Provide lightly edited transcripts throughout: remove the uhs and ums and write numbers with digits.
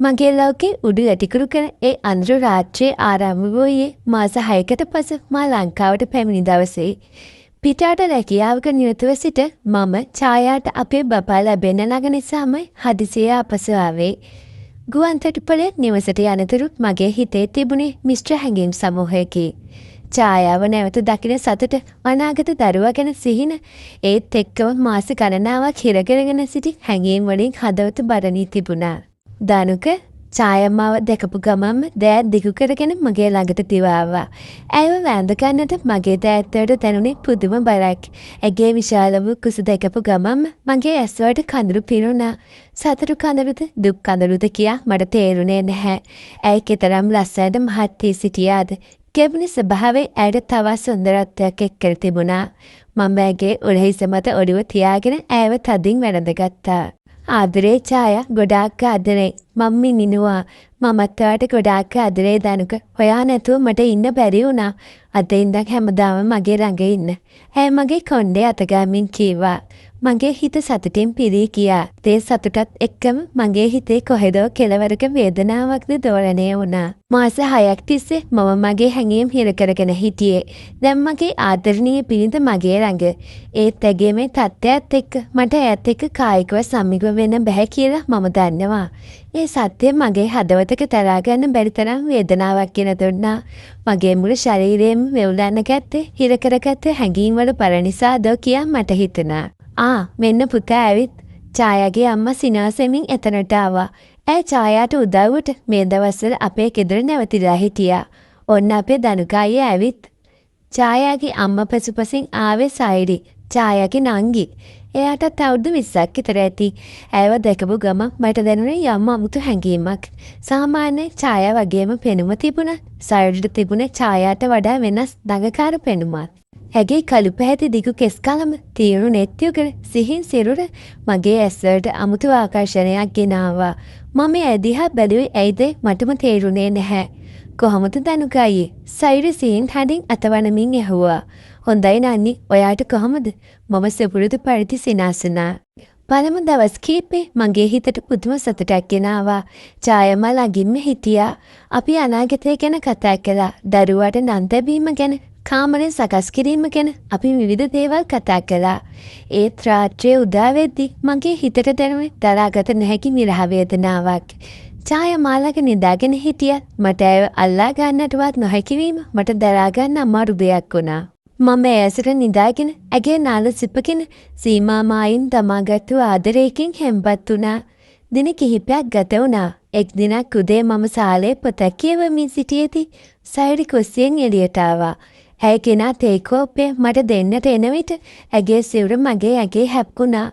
මගේ ලෝකේ උඩු යටිකුරු කර ඒ අඳුරු රාත්‍රියේ ආරම්භ වූයේ මාස 6කට පසු මා ලංකාවට පැමිණි දවසේ. පිටාට රැකියාවක නිරතව සිට මම ඡායාට අපේ බබා ලැබෙන ළඟ නිසාම හදිසියේ අපසු ආවේ. ගුවන්තොටුපළේ නිවසට යනතුරුත් මගේ හිතේ තිබුණේ මිශ්‍ර හැඟීම් සමූහයකි. ඡායාව නැවත දකින සතුට අනාගත දරුවා ගැන සිහින ඒත් එක්කම මාස ගණනාවක් හිර කරගෙන සිටි හැඟීම් වලින් හදවත බරණී තිබුණා. දානුක ඡායම්මාව දැකපු ගමන්ම දෑත් දිගු කරගෙන මගේ ළඟට දිවාවා. ඇයව වැඳ ගන්නට මගේ දෑත්වලට දැනුනේ පුදුම බරක්. ඇගේ විශාල වූ කුස දැකපු ගමන්ම මගේ ඇස් වලට කඳුළු පිරුණා. සතුටු කඳුළුද දුක් කඳුළුද කියා මට තේරුණේ නැහැ. ඇය කෙතරම් ලස්සනට මහත් වී සිටියාද. කෙබුණි ස්වභාවයෙන් ඇයට තවත් සුන්දරත්වයක් එක්කර තිබුණා. මම ඇගේ උරහිස මත ඔළුව තියාගෙන ඇයව තදින් වැළඳගත්තා. ආදරේ ඡායා ගොඩාක් ආදරේ මම මිනිනුවා මමත් ඔයාට ගොඩාක් ආදරේ දනුක හොයා නැතුව මට ඉන්න බැරි වුණා අද ඉඳන් හැමදාම මගේ ළඟ ඉන්න. ඇය මගේ කොණ්ඩේ අතගාමින් කීවා. මගේ හිත සතුටින් පිරී ගියා. ඒ සතුටත් එක්කම මගේ හිතේ කොහෙදෝ කෙලවරක වේදනාවක්ද දෝලණය වුණා. මාස 6ක් තිස්සේ මම මගේ හැඟීම් හිර කරගෙන හිටියේ. දැන් මගේ ආදරණීය බිරිඳ මගේ ළඟ. ඒත් ඇගේ මේ තත්ත්වයත් එක්ක මට ඈත් එක්ක කායිකව සම්මිගව වෙන්න බෑ කියලා මම දන්නවා. ඒ සත්‍ය මගේ හදවතක තරහා ගන්න බැරි තරම් වේදනාවක් ගෙන දුන්නා. මගේ මුළු ශරීරයම වෙවුලන්න ගත්තේ හිර කරගත්ත හැඟීම් වල බර නිසාද කියා මට හිතුණා. මෙන්න පුතා ඇවිත්. ඡායාගේ අම්මා සිනාසෙමින් එතනට ආවා. ඇය ඡායාට උදව්වට මේ දවස්වල අපේ ගෙදර නැවතිලා හිටියා. ඔන්න අපේ දනුකායේ ඇවිත්. ඡායාගේ අම්මා පසුපසින් ආවේ සයිරි. ඡායාගේ නංගි. එයාටත් අවුරුදු 20ක් විතර ඇති. ඇයව දැකපු ගම මට දැනුනේ යම් අමුතු හැඟීමක්. සාමාන්‍ය ඡායා වගේම පෙනුම තිබුණා. සයිරිට තිබුණේ ඡායාට වඩා වෙනස් දඟකාර පෙනුමක්. ඇගේ කළු පැහැති දිගු කෙස් කලම තීරු නෙත් යුගල සිහින් සිරුර මගේ ඇස්වලට අමුතු ආකර්ෂණයක් ගෙනාවා. මම ඇය දිහා බැලුවේ ඇයිද මටම තේරුණේ නැහැ. කොහොමද දනුකයි? සයිරි සිහින් හඬින් අතවනමින් ඇහුවා. හොඳයි නන්නි, ඔයාට කොහොමද? මම සෙපුරුදු පරිදි සිනාසුණා. පළමු දවස් කීපේ මගේ හිතට පුදුම සතුටක් ගෙනාවා. ඡායම්මා ළඟින්ම හිටියා. අපි අනාගතය ගැන කතා කළා. දරුවාට නම් තැබීම ගැන කාමරේ සකස් කිරීම ගැන අපි විවිධ දේවල් කතා කළා. ඒත් රාත්‍රියේ උදා වෙද්දී මගේ හිතට දැනුනේ දරාගත නොහැකි විරහ වේදනාවක්. ඡායා ළඟ නිදාගෙන හිටියත් මට ඇය අල්ලා ගන්නටවත් නොහැකි වීම මට දරා ගන්න අමාරු දෙයක් වුණා. මම ඇසට නිදාගෙන ඇගේ නාල සිපගෙන සීමා මායින් දමාගත්තු ආදරයකින් හැම්පත් වුණා. දින කිහිපයක් ගත වුණා. එක් දිනක් උදේ මම සාලේ පොතක් කියවමින් සිටියේදී සයිරි කුස්සියෙන් එළියට ආවා. ඇය කෙනා තේ කෝප්පය මට දෙන්නට එන විට ඇගේ සිවුර මගේ ඇගේ හැප්පුණා.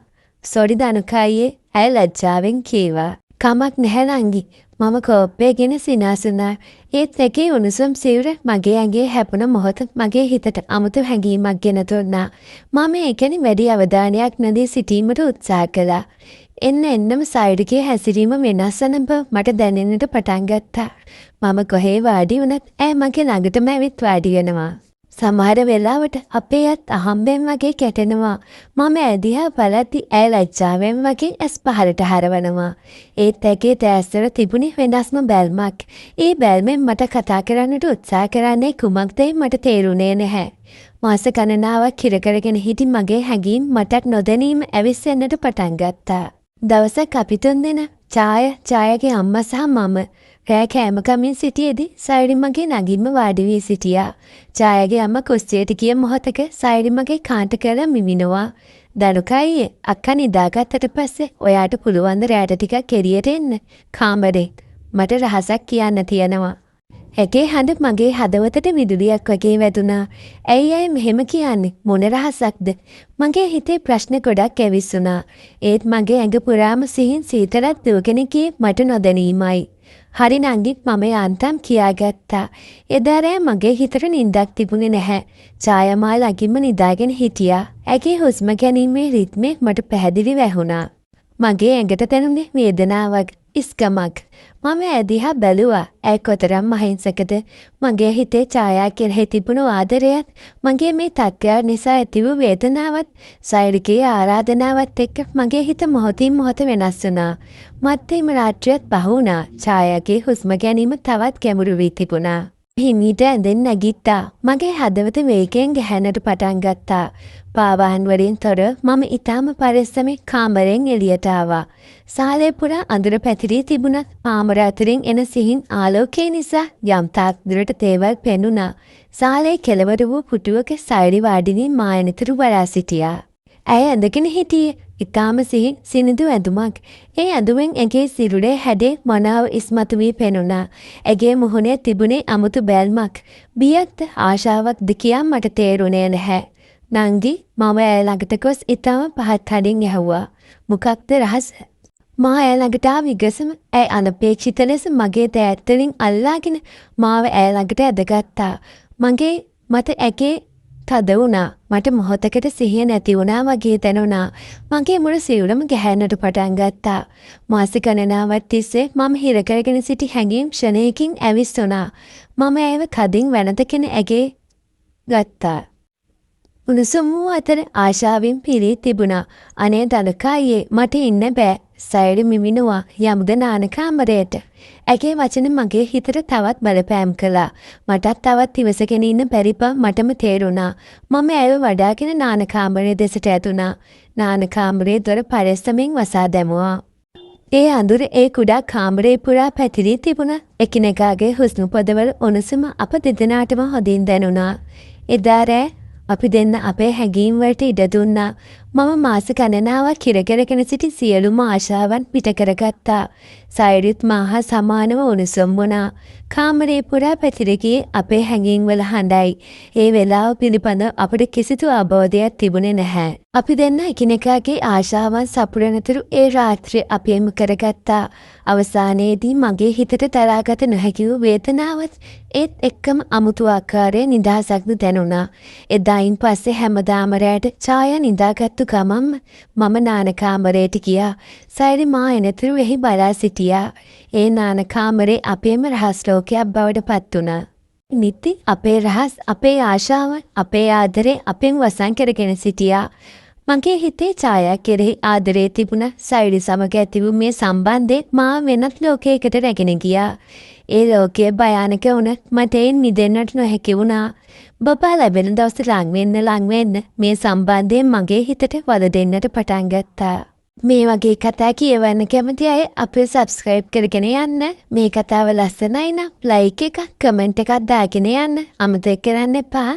සොරි දනුකයියේ, ඇය ලැජ්ජාවෙන් කීවා. කමක් නැහැ නංගි. මම කෝප්පය ගෙන සිනාසුණා. ඒත් ඇගේ උණුසුම් සිවුර මගේ ඇගේ හැපුණ මොහොත මගේ හිතට අමුතු හැඟීමක් ගෙන දුන්නා. මම ඒ ගැන වැඩි අවධානයක් නොදී සිටීමට උත්සාහ කළා. එන්නම සයිඩ්ගේ හැසිරීම වෙනස් වන බව මට දැනෙන්නට පටන් ගත්තා. මම කොහේ වාඩි වුණත් ඇය මගේ ළඟටම ඇවිත් වාඩි වෙනවා. සමහර වෙලාවට අපේ අත් අහම්බෙන් වගේ කැටෙනවා. මම ඇය දිහා බලද්දි ඇය ලැජ්ජාවෙන් වගේ ඇස් පහළට හරවනවා. ඒත් ඇගේ දැස්වල තිබුණේ වෙනස්ම බැල්මක්. ඒ බැල්මෙන් මට කතා කරන්නට උත්සාහ කරන්නේ කුමක්ද මට තේරුණේ නැහැ. මාස ගණනාවක් හිර කරගෙන හිටි මගේ හැඟීම් මටත් නොදැනීම ඇවිස්සෙන්නට පටන් ගත්තා. දවසක් අපි තුන්දෙනා ඡායාගේ අම්මා සහ මම රෑ කෑම කමින් සිටියේදී සයිරි මගේ ළඟින්ම වාඩි වී සිටියා. ඡායාගේ අම්මා කුස්සියට ගිය මොහොතක සයිරි මගේ කාන්ට කරලා මිමිනවා. දනුකයි අක්කා නිදාගත්තට පස්සේ ඔයාට පුළුවන් ද රැට ටිකක් එළියට එන්න කාමරේ. මට රහසක් කියන්න තියෙනවා. ඇගේ හඬ මගේ හදවතට විදුලියක් වගේ වැදුනා. ඇයි අය මෙහෙම කියන්නේ? මොන රහසක්ද? මගේ හිතේ ප්‍රශ්න ගොඩක් ඇවිස්සුණා. ඒත් මගේ ඇඟ පුරාම සිහින් සීතලක් දුවගෙන ගියේ මට නොදැනීමයි. හරි නංගි, මම යාන්තම් කියාගත්තා. එදා රෑ මගේ හිතට නිින්දක් තිබුණේ නැහැ. ඡායා ළඟින්ම නිදාගෙන හිටියා. ඇගේ හුස්ම ගැනීමේ රිද්මේ මට පැහැදිලිව ඇහුණා. මගේ ඇඟට දැනුනේ වේදනාවක්, ඉස්කමක්. මම ඇදිහා බැලුවා. ඇයි කොතරම් අහිංසකද? මගේ හිතේ ඡායා කෙරෙහි තිබුණු ආදරයත්, මගේ මේ තත්ත්වය නිසා ඇති වූ වේදනාවත්, සෛරිකයේ ආරාධනාවත් එක්ක මගේ හිත මොහොතින් මොහොත වෙනස් වුණා. මධ්‍යම රාත්‍රියත් පහ වුණා. ඡායාගේ හුස්ම ගැනීම තවත් ගැඹුරු වී තිබුණා. හිමීට ඇඳෙන් නැගිට්ටා. මගේ හදවත වේගයෙන් ගැහෙන්නට පටන් ගත්තා. පාවාහන් වලින් තොර මම ඊටාම පරිස්සමෙන් කාමරෙන් එළියට ආවා. සාලේ පුරා අඳුර පැතිරී තිබුණත් කාමර අතරින් එන සිහින් ආලෝකය නිසා යම් තාක් දුරට තේවල් පෙනුණා. සාලේ කෙළවර වූ පුටුවක සෛරි වාඩිනින් මා එනතුරු බලා සිටියා. ඇය ඇඳගෙන හිටියේ ඊටාම සිහින් සිනිඳු ඇඳුමක්. ඒ ඇඳුමෙන් ඇගේ සිරුරේ හැඩේ මනාව ඉස්මතු වී පෙනුණා. ඇගේ මුහුණේ තිබුණේ අමුතු බැල්මක්. බියක්ද ආශාවක්ද කියා මට තේරුණේ නැහැ. නංගි මම ඇය ළඟට ගොස් ඊටම පහත් හදින් ඇහුවා. මොකක්ද රහස? මා ඇය ළඟට ආ විගසම ඇය අනපේක්ෂිත ලෙස මගේ දෑත්තලින් අල්ලාගෙන මාව ඇය ළඟට ඇදගත්තා. මට ඇගේ තද වුණා. මට මොහොතකට සිහිය නැති වුණා වගේ දැනුණා. මගේ මුළු සිරුරම ගැහෙන්නට පටන් ගත්තා. මාස ගණනාවක් තිස්සේ මම හිර කරගෙන සිටි හැඟීම් ක්ෂණයකින් ඇවිස්සුණා. මම ඇයව කදින් වැනදගෙන ඇගේ ගත්තා. උණුසුම් වූ අතර ආශාවෙන් පිරී තිබුණා. අනේ දලකායේ මට ඉන්න බෑ. සෛරි මිමිනුවා යමුද නාන කාමරයට. ඇගේ වචන මගේ හිතට තවත් බලපෑම් කළා. මටත් තවත් ඉවසගෙන ඉන්න බැරි බව මටම තේරුණා. මම ඇයව වඩාගෙන නාන කාමරයේ දෙසට ඇතුණා. නාන කාමරයේ දොර පරෙස්සමින් වසා දැමුවා. ඒ අඳුර ඒ කුඩා කාමරේ පුරා පැතිරී තිබුණා. එකිනෙකාගේ හුස්ම පොදවල උණුසුම අප දෙදෙනාටම හොඳින් දැනුණා. එදා රෑ අපි දෙන්න අපේ හැඟීම් වලට ඉඩ දුන්නා. මම මාස ගණනාවක් හිරකරගෙන සිටි සියලුම ආශාවන් පිට කරගත්තා. සෛරිත් මාහා සමානව උණුසුම් වුණා. කාමරේ පුරා පැතිර ගියේ අපේ හැඟීම් වල හඬයි. ඒ වෙලාව පිළිබඳ අපට කිසිදු අවබෝධයක් තිබුණේ නැහැ. අපි දෙන්න එකිනෙකාගේ ආශාවන් සපුරනතුරු ඒ රාත්‍රිය අපි එමු කරගත්තා. අවසානයේදී මගේ හිතට දරාගත නොහැකි වූ වේදනාවත් ඒත් එක්කම අමුතු ආකාරයේ නිදහසක්ද දැනුණා. එදායින් පස්සේ හැමදාම රැට ඡායා නිදාගත්තු ගමන්ම මම නාන කාමරයට ගියා. සෛරි මා එනතුරු එහි බලා සිටියා. ඒ නාන කාමරේ අපේම රහස් ලෝකයක් බවට පත් වුණා. නිති අපේ රහස්, අපේ ආශාවන්, අපේ ආදරේ අපෙන් වසන් කරගෙන සිටියා. මගේ හිතේ ඡායා කෙරෙහි ආදරේ තිබුණ. සෛරි සමග ඇති වූ මේ සම්බන්ධය මා වෙනත් ලෝකයකට රැගෙන ගියා. ඒ ලෝකයේ භයානක වුණත් මට එයින් මිදෙන්නට නොහැකි වුණා. බබා ලැබෙන දවස් ලං වෙන්න මේ සම්බන්ධයෙන් මගේ හිතට වද දෙන්නට පටන් ගත්තා. මේ වගේ කතා කියවන්න කැමති අය අපේ සබ්ස්ක්‍රයිබ් කරගෙන යන්න. මේ කතාව ලස්සනයි නම් ලයික් එකක්, කමෙන්ට් එකක් දාගෙන යන්න අමතක කරන්න එපා.